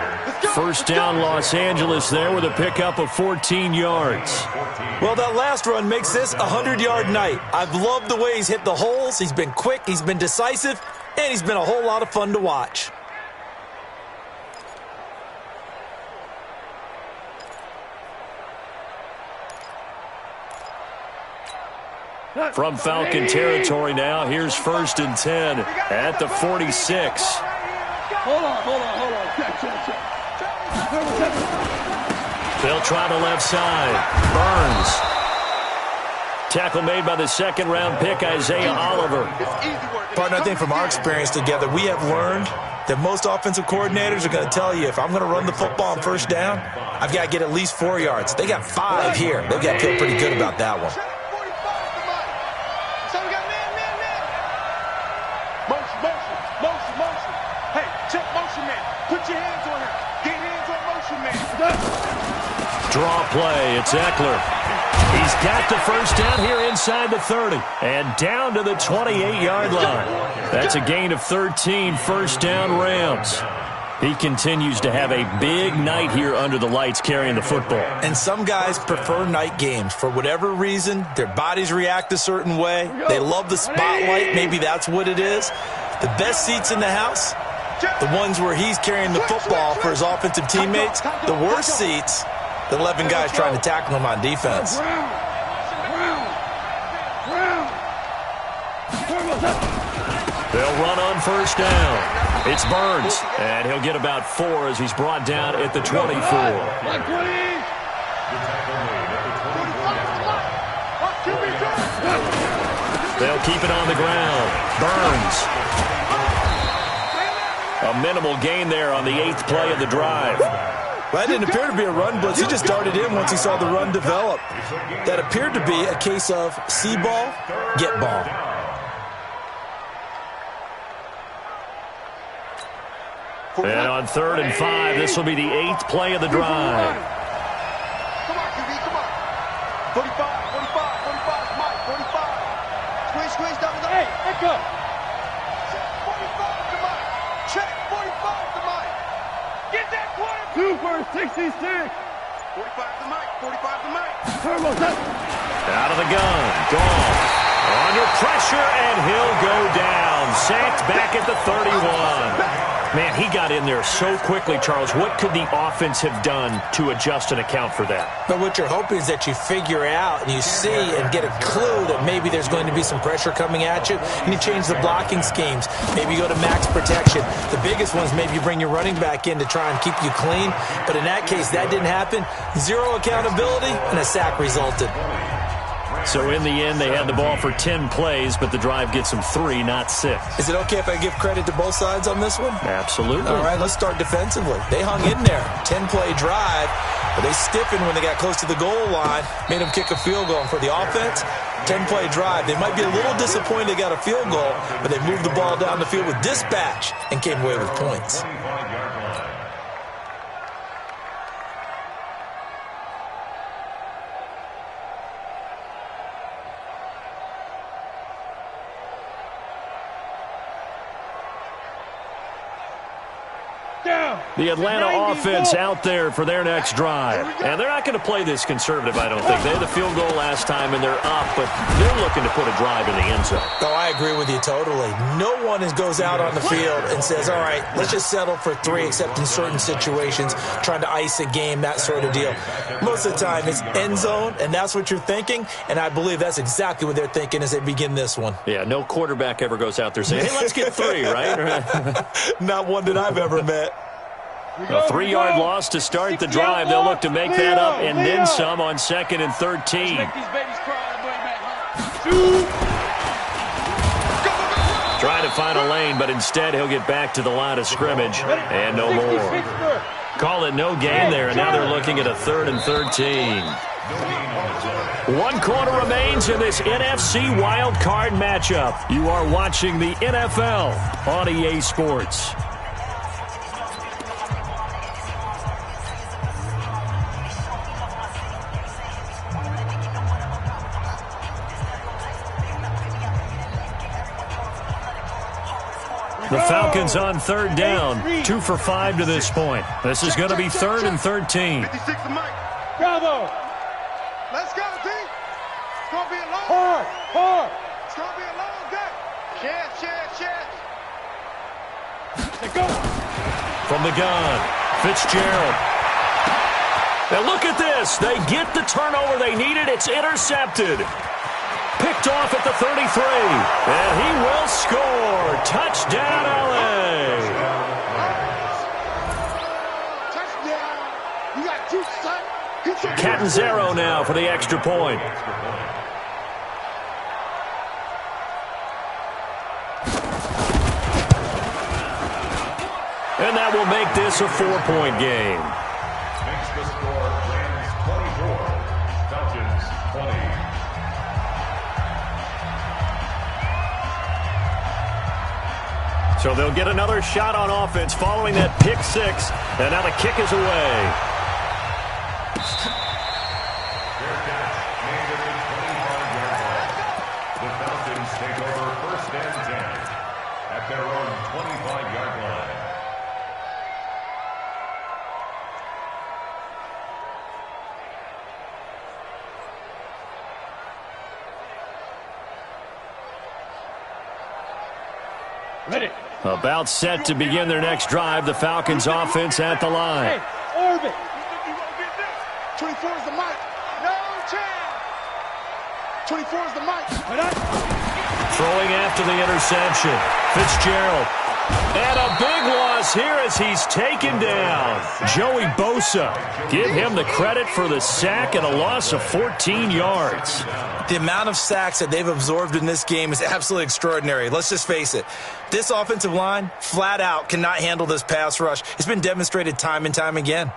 First down, Los Angeles there with a pickup of 14 yards. Well, that last run makes this a 100-yard night. I've loved the way he's hit the holes. He's been quick, he's been decisive, and he's been a whole lot of fun to watch. From Falcon territory now, here's 1st and 10 at the 46. Hold on. Check. They'll try the left side. Burns. Tackle made by the 2nd-round pick, Isaiah Oliver. Partner, I think from our experience together, we have learned that most offensive coordinators are going to tell you, if I'm going to run the football on first down, I've got to get at least 4 yards. They got 5 here. They've got to feel pretty good about that one. Motion. Hey, check motion man. Put your hands on him. Get hands on motion man. Draw play. It's Eckler. He's got the first down here inside the 30. And down to the 28-yard line. That's a gain of 13. First down, Rams. He continues to have a big night here under the lights carrying the football. And some guys prefer night games. For whatever reason, their bodies react a certain way. They love the spotlight. Maybe that's what it is. The best seats in the house, the ones where he's carrying the football for his offensive teammates. The worst seats, the 11 guys trying to tackle him on defense. They'll run on first down. It's Burns, and he'll get about 4 as he's brought down at the 24. They'll keep it on the ground. Burns. A minimal gain there on the 8th play of the drive. Well, that didn't appear to be a run blitz. He just darted in once he saw the run develop. That appeared to be a case of see ball, get ball. And on 3rd and 5, this will be the 8th play of the drive. Come on, QB, come on. 45, Mike, 45. Squeeze down the line. Hey, echo. Check 45 to Mike. Check 45 to Mike. Get that quarter. 2 for 66. 45 to Mike, 45 to Mike. Turbo set. Out of the gun. Gone. Under pressure, and he'll go down. Sacked back at the 31. Man, he got in there so quickly, Charles. What could the offense have done to adjust and account for that? But what you're hoping is that you figure out and you see and get a clue that maybe there's going to be some pressure coming at you, and you change the blocking schemes. Maybe you go to max protection. The biggest one is maybe you bring your running back in to try and keep you clean. But in that case, that didn't happen. 0 accountability, and a sack resulted. So in the end, they had the ball for 10 plays, but the drive gets them 3, not 6. Is it okay if I give credit to both sides on this one? Absolutely. All right, let's start defensively. They hung in there. 10-play drive, but they stiffened when they got close to the goal line, made them kick a field goal. And for the offense, 10-play drive. They might be a little disappointed they got a field goal, but they moved the ball down the field with dispatch and came away with points. The Atlanta offense out there for their next drive. And they're not going to play this conservative, I don't think. They had the field goal last time, and they're up, but they're looking to put a drive in the end zone. Oh, I agree with you totally. No one goes out on the field and says, all right, let's just settle for 3, except in certain situations, trying to ice a game, that sort of deal. Most of the time, it's end zone, and that's what you're thinking, and I believe that's exactly what they're thinking as they begin this one. Yeah, no quarterback ever goes out there saying, hey, let's get 3, right? Not one that I've ever met. A 3-yard loss to start the drive. They'll look to make that up and then some on 2nd and 13. Trying to find a lane, but instead he'll get back to the line of scrimmage and no more. Call it no gain there, and now they're looking at a 3rd and 13. 1 quarter remains in this NFC Wild Card matchup. You are watching the NFL on EA Sports. The Falcons on 3rd down, 2 for 5 to this point. This is going to be 3rd and 13. 56 to Mike. Bravo. Let's go, D. It's going to be a long Hard. It's going to be a long day. Chance. Let's go. From the gun, Fitzgerald. Now look at this. They get the turnover they needed. It's intercepted. Picked off at the 33. And he will score. Touchdown, L.A. Touchdown. You got 2, son. Catanzaro now for the extra point. And that will make this a 4-point game. Makes the score Rams 24, Falcons 20. So they'll get another shot on offense following that pick 6. And now the kick is away. Bearcats made it to 25-yard line. The Falcons take over 1st and 10 at their own 25-yard line. Ready. About set to begin their next drive. The Falcons offense at the line. Hey, orbit. 24 is the mic. No chance. 24 is the mic. Throwing after the interception. Fitzgerald. And a big loss here as he's taken down. Joey Bosa. Give him the credit for the sack and a loss of 14 yards. The amount of sacks that they've absorbed in this game is absolutely extraordinary. Let's just face it. This offensive line, flat out, cannot handle this pass rush. It's been demonstrated time and time again.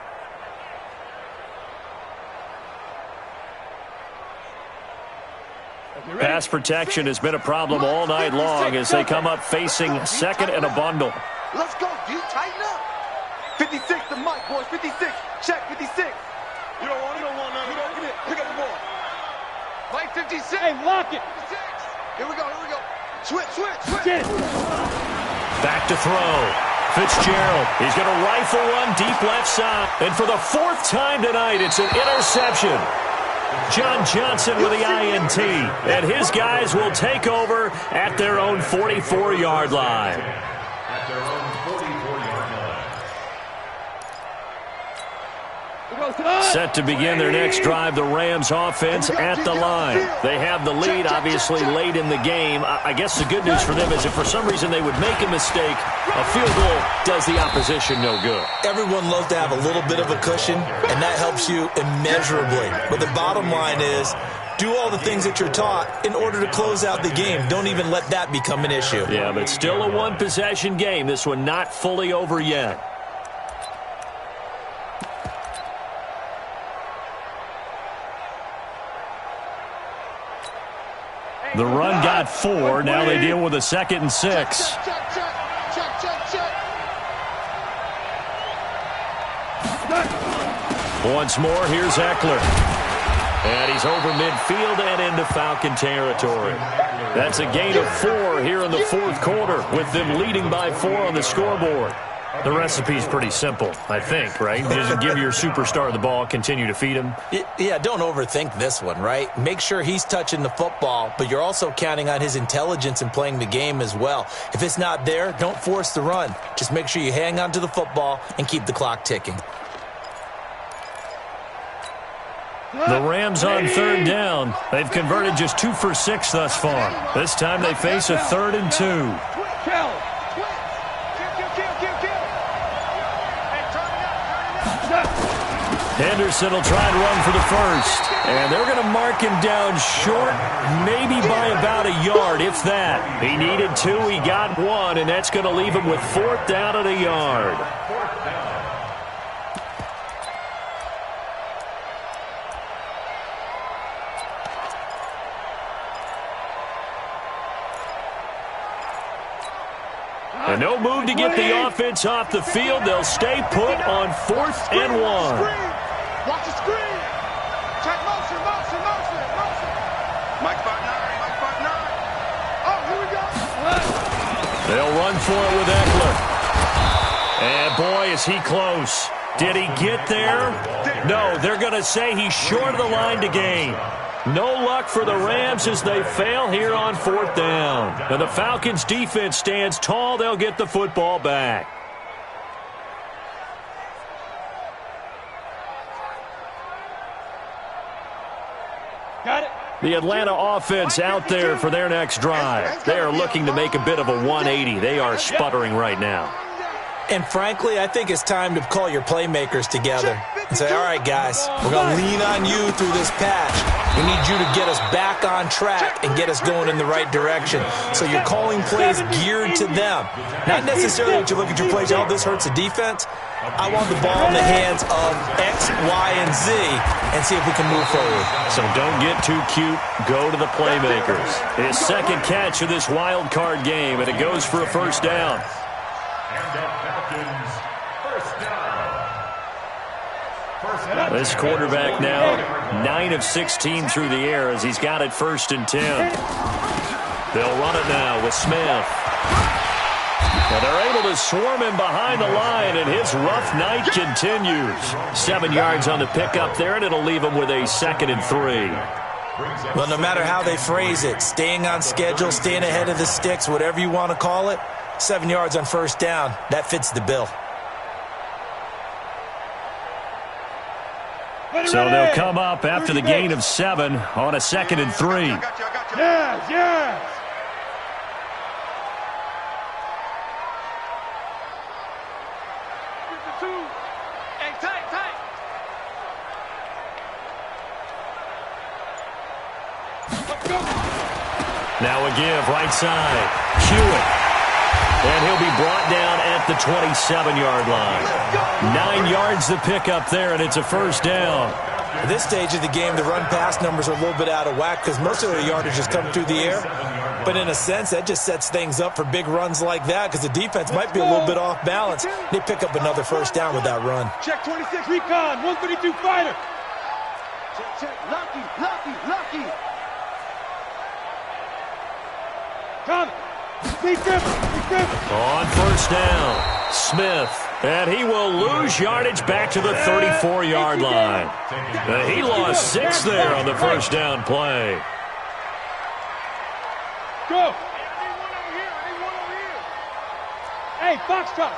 Pass protection has been a problem all night long as they come up facing 2nd and a bundle. Let's go, D. Tighten up. 56 to Mike, boys. 56. Check 56. You don't want it. You don't want none. You don't get it. Pick up the ball. Mike 56. Hey, lock it. 56. Here we go. Switch. Back to throw. Fitzgerald. He's going to rifle one deep left side. And for the 4th time tonight, it's an interception. John Johnson with the INT. And his guys will take over at their own 44-yard line. At their own 44-yard line. Set to begin their next drive, the Rams offense at the line. They have the lead, obviously, late in the game. I guess the good news for them is if for some reason they would make a mistake, a field goal does the opposition no good. Everyone loves to have a little bit of a cushion, and that helps you immeasurably. But the bottom line is, do all the things that you're taught in order to close out the game. Don't even let that become an issue. Yeah, but it's still a one-possession game. This one not fully over yet. The run got 4. Now they deal with a 2nd and 6. Once more, here's Eckler. And he's over midfield and into Falcon territory. That's a gain of 4 here in the 4th quarter, with them leading by 4 on the scoreboard. The recipe's pretty simple, I think, right? Just give your superstar the ball, continue to feed him. Yeah, don't overthink this one, right? Make sure he's touching the football, but you're also counting on his intelligence in playing the game as well. If it's not there, don't force the run. Just make sure you hang on to the football and keep the clock ticking. The Rams on third down. They've converted just 2 for 6 thus far. This time they face a 3rd and 2. Henderson will try and run for the first. And they're going to mark him down short, maybe by about a yard, if that. He needed 2, he got 1, and that's going to leave him with 4th down and a yard. And no move to get the offense off the field. They'll stay put on 4th and 1. Watch the screen. Check motion. Mike 5-9. Oh, here we go. They'll run for it with Eckler. And boy, is he close. Did he get there? No, they're going to say he's short of the line to gain. No luck for the Rams as they fail here on 4th down. And the Falcons' defense stands tall. They'll get the football back. Got it. The Atlanta offense out there for their next drive. They are looking to make a bit of a 180. They are sputtering right now. And frankly, I think it's time to call your playmakers together and say, all right, guys, we're going to lean on you through this patch. We need you to get us back on track and get us going in the right direction. So you're calling plays geared to them. Not necessarily that you look at your plays, oh, this hurts the defense. I want the ball in the hands of X, Y, and Z and see if we can move forward. So don't get too cute. Go to the playmakers. His second catch of this wild card game, and it goes for a 1st down. This quarterback now 9 of 16 through the air as he's got it 1st and 10. They'll run it now with Smith. And they're able to swarm him behind the line, and his rough night continues. 7 yards on the pickup there, and it'll leave him with a 2nd and 3. Well, no matter how they phrase it, staying on schedule, staying ahead of the sticks, whatever you want to call it, 7 yards on 1st down, that fits the bill. So they'll come up after the gain of 7 on a 2nd and 3. Yes. Hey, tight. Now a give, right side. Hewitt. And he'll be brought down at the 27-yard line. 9 yards to pick up there, and it's a 1st down. At this stage of the game, the run-pass numbers are a little bit out of whack because most of their yardage has come through the air. But in a sense, that just sets things up for big runs like that because the defense might be a little bit off balance. They pick up another 1st down with that run. Check 26, recon, 132 fighter. Check. Lucky. Come. Be Griffin. On 1st down, Smith. And he will lose yardage back to the 34-yard line. He lost 6 there on the 1st down play. Go. I need one over here. Hey, Foxtrot.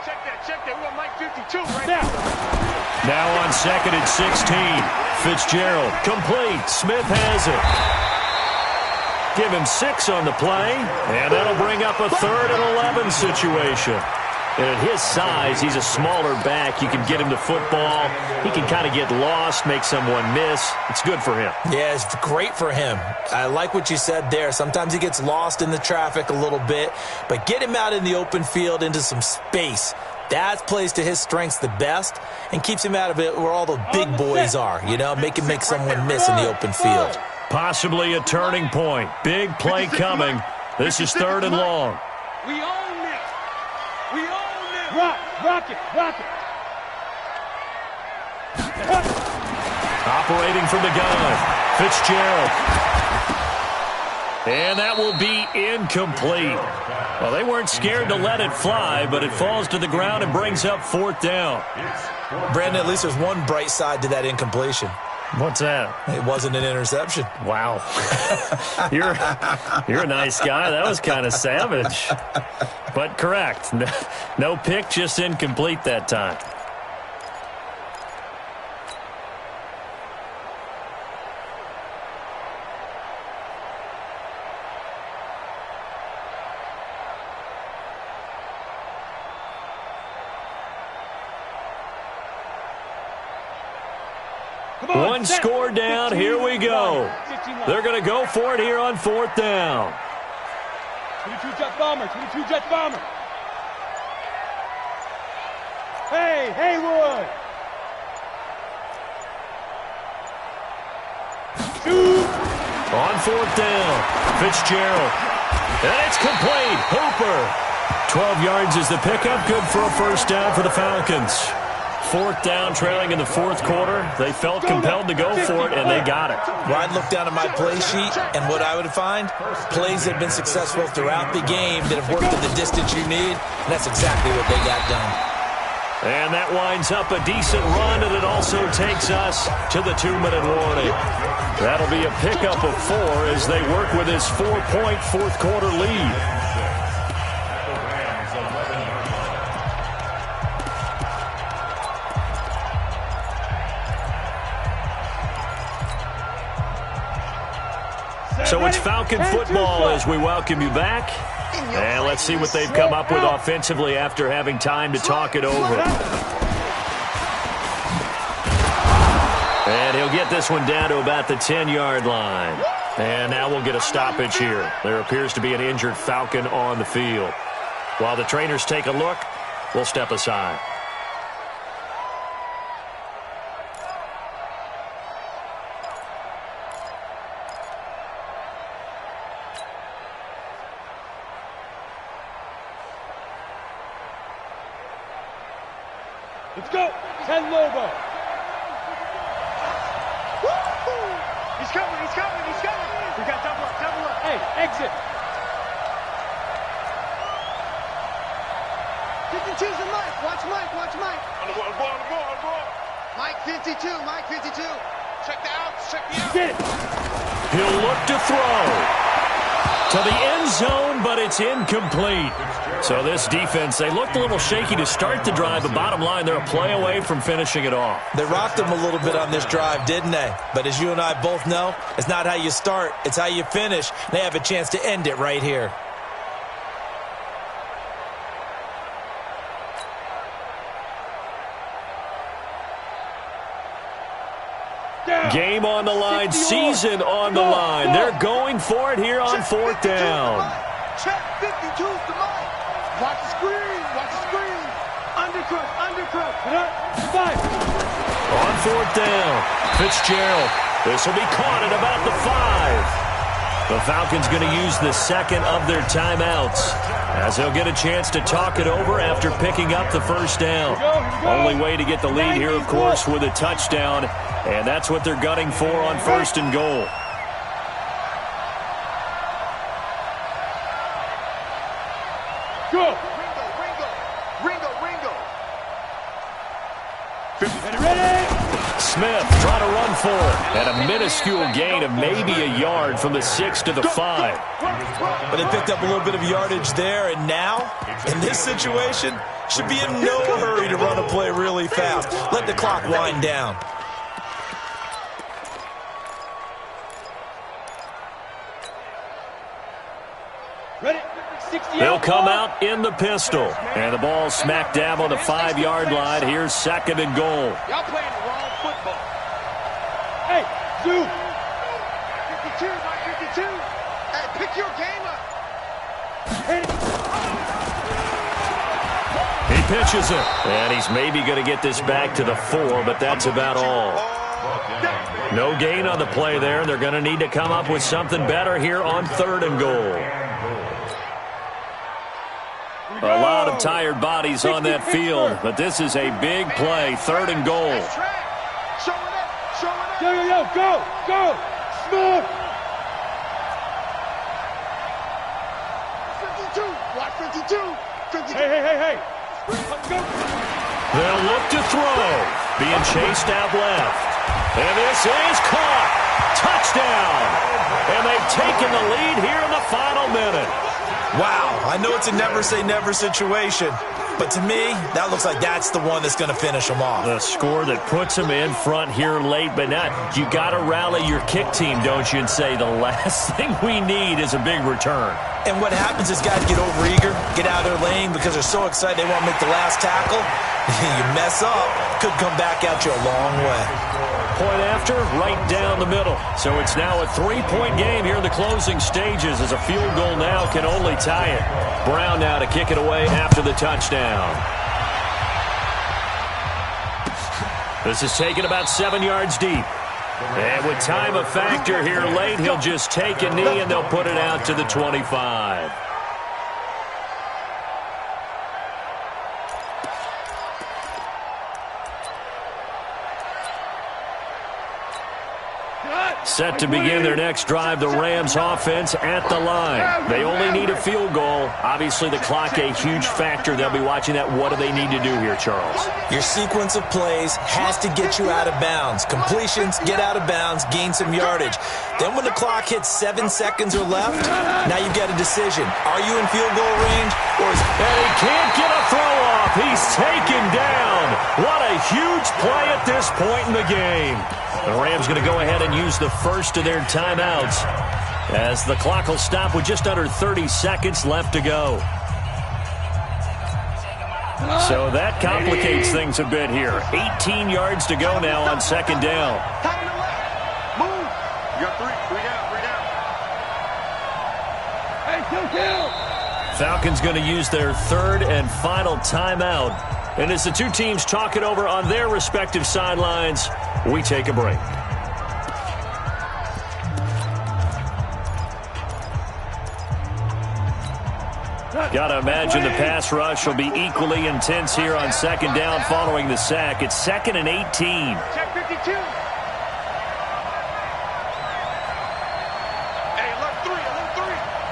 Check that. We're Mike 52 right now. Now on 2nd and 16. Fitzgerald complete. Smith has it. Give him 6 on the play, and that'll bring up a 3rd and 11 situation. And at his size, he's a smaller back. You can get him the football. He can kind of get lost, make someone miss. It's good for him. Yeah, it's great for him. I like what you said there. Sometimes he gets lost in the traffic a little bit, but get him out in the open field into some space. That plays to his strengths the best and keeps him out of it where all the big boys are, make someone miss in the open field. Possibly a turning point. Big play coming. This is 3rd and long. We own this. Rock it. Operating from the gun. Fitzgerald. And that will be incomplete. Well, they weren't scared to let it fly, but it falls to the ground and brings up 4th down. Brandon, at least there's one bright side to that incompletion. What's that? It wasn't an interception. Wow. You're a nice guy. That was kind of savage. But correct. No pick, just incomplete that time. One score down. Here we go. They're going to go for it here on 4th down. 22 Jets bomber. 22 Jets bomber. Hey, Haywood. Shoot. On 4th down. Fitzgerald. And it's complete. Hooper. 12 yards is the pickup. Good for a 1st down for the Falcons. 4th down, trailing in the 4th quarter. They felt compelled to go for it, and they got it. Well, I'd look down at my play sheet, and what I would find, plays that have been successful throughout the game that have worked in the distance you need, and that's exactly what they got done. And that winds up a decent run, and it also takes us to the 2-minute warning. That'll be a pickup of 4 as they work with this 4-point 4th quarter lead. So it's Falcon football as we welcome you back. And let's see what they've come up with offensively after having time to talk it over. And he'll get this one down to about the 10-yard line. And now we'll get a stoppage here. There appears to be an injured Falcon on the field. While the trainers take a look, we'll step aside. Let's go. 10 Lobo. He's coming. We got double up. Hey, exit. 52's and Mike. Watch Mike. On the ball. Mike 52. Check the outs. Get it. He'll look to throw to the end zone, but it's incomplete. So this defense, they looked a little shaky to start the drive, but bottom line, they're a play away from finishing it off. They rocked them a little bit on this drive, didn't they? But as you and I both know, it's not how you start, it's how you finish. They have a chance to end it right here. Game on the line, season on the line. They're going for it here on 4th down. Check 52's to Mike. Watch the screen. Undercut. 5. On 4th down, Fitzgerald. This will be caught at about the 5. The Falcons going to use the second of their timeouts as they'll get a chance to talk it over after picking up the 1st down. Only way to get the lead here, of course, with a touchdown, and that's what they're gunning for on 1st and goal. Go. Ringo. Ready. Smith trying to run for it, and a minuscule gain of maybe a yard from the 6 to the 5. But they picked up a little bit of yardage there, and now, in this situation, should be in no hurry to run a play really fast. Let the clock wind down. Ready. 60. They'll come out in the pistol, and the ball smack dab on the 5-yard line. Here's 2nd and goal. Y'all playing the wrong football. Hey, Zoo. 52, Mike 52. Hey, pick your game up. Hit it. He pitches it, and he's maybe going to get this back to the 4, but that's about all. No gain on the play there. They're going to need to come up with something better here on 3rd and goal. A lot of tired bodies on that field, but this is a big play. 3rd and goal. Yo, go. Smooth. 52, watch Hey. Let's go. They'll look to throw. Being chased out left. And this is caught. Touchdown. And they've taken the lead here in the final minute. Wow, I know it's a never-say-never situation, but to me, that looks like that's the one that's going to finish them off. The score that puts them in front here late, but not. You got to rally your kick team, don't you, and say the last thing we need is a big return. And what happens is guys get overeager, get out of their lane because they're so excited they want to make the last tackle. You mess up, could come back out you a long way. Point after, right down the middle. So it's now a 3-point game here in the closing stages as a field goal now can only tie it. Brown now to kick it away after the touchdown. This is taken about 7 yards deep. And with time a factor here late, he'll just take a knee and they'll put it out to the 25. Set to begin their next drive, the Rams offense at the line. They only need a field goal. Obviously, the clock a huge factor. They'll be watching that. What do they need to do here, Charles? Your sequence of plays has to get you out of bounds. Completions, get out of bounds, gain some yardage. Then when the clock hits 7 seconds or left, now you've got a decision. Are you in field goal range? And he can't get a throw off. He's taken down. What a huge play at this point in the game. The Rams going to go ahead and use the first of their timeouts as the clock will stop with just under 30 seconds left to go. So that complicates things a bit here. 18 yards to go now on second down. Move. You got three down. Hey, Falcons going to use their third and final timeout. And as the two teams talk it over on their respective sidelines, we take a break. Got to imagine the pass rush will be equally intense here on second down following the sack. It's 2nd and 18. check 52. Hey, alert three.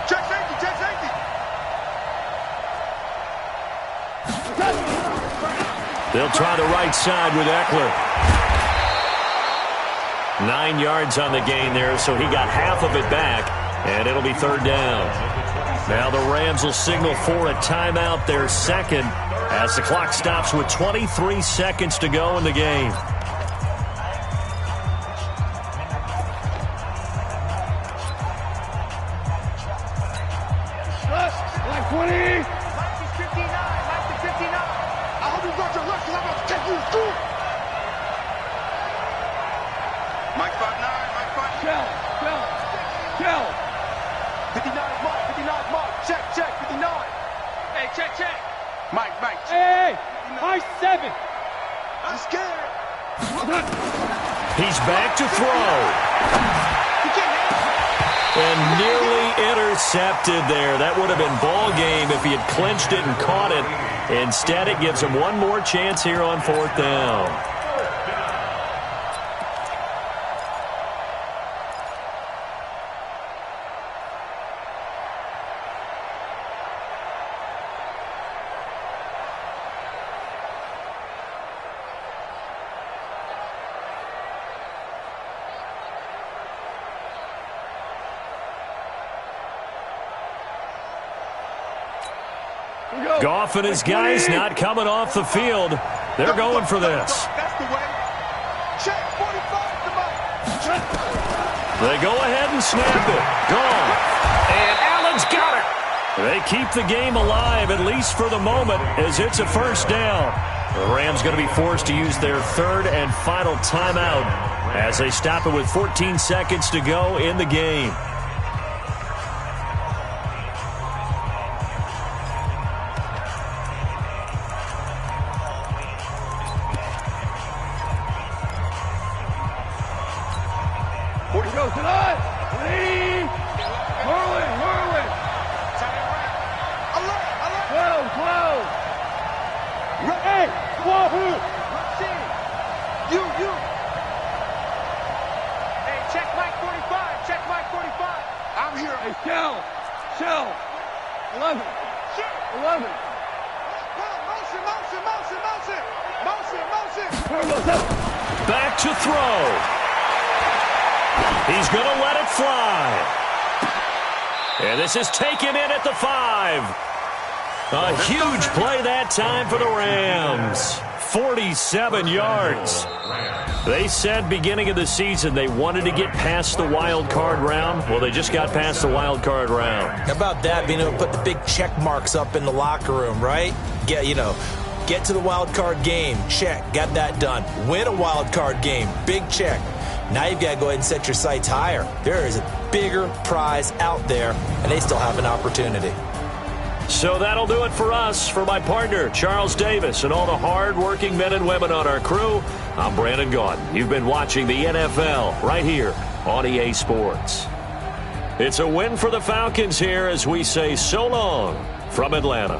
Check safety. They'll try the right side with Eckler. 9 yards on the gain there, so he got half of it back, and it'll be third down. Now the Rams will signal for a timeout, their second, as the clock stops with 23 seconds to go in the game. Like 20. Mike is 59. I hope you got your left because I'm about to take you through. Mike 5'9". Shell. 59 is Mike. Check. 59. Hey, check. Mike. Hey. High 7. I'm scared. He's back to throw. And nearly intercepted there. That would have been ball game if he had clinched it and caught it. Instead, it gives him one more chance here on fourth down. Goff and his guys not coming off the field. They're going for this. That's the way. Check 45 to Mike. They go ahead and snap it. Gone. And Allen's got it. They keep the game alive, at least for the moment, as it's a first down. The Rams going to be forced to use their third and final timeout as they stop it with 14 seconds to go in the game. 11. Back to throw. He's going to let it fly. And this is taken in at the 5. A huge play that time for the Rams. 47 yards. They said beginning of the season they wanted to get past the wild card round. Well, they just got past the wild card round. How about that, being able to put the big check marks up in the locker room, right? Get to the wild card game. Check. Got that done. Win a wild card game. Big check. Now you've got to go ahead and set your sights higher. There is a bigger prize out there, and they still have an opportunity. So that'll do it for us. For my partner, Charles Davis, and all the hard-working men and women on our crew, I'm Brandon Gaudin. You've been watching the NFL right here on EA Sports. It's a win for the Falcons here as we say so long from Atlanta.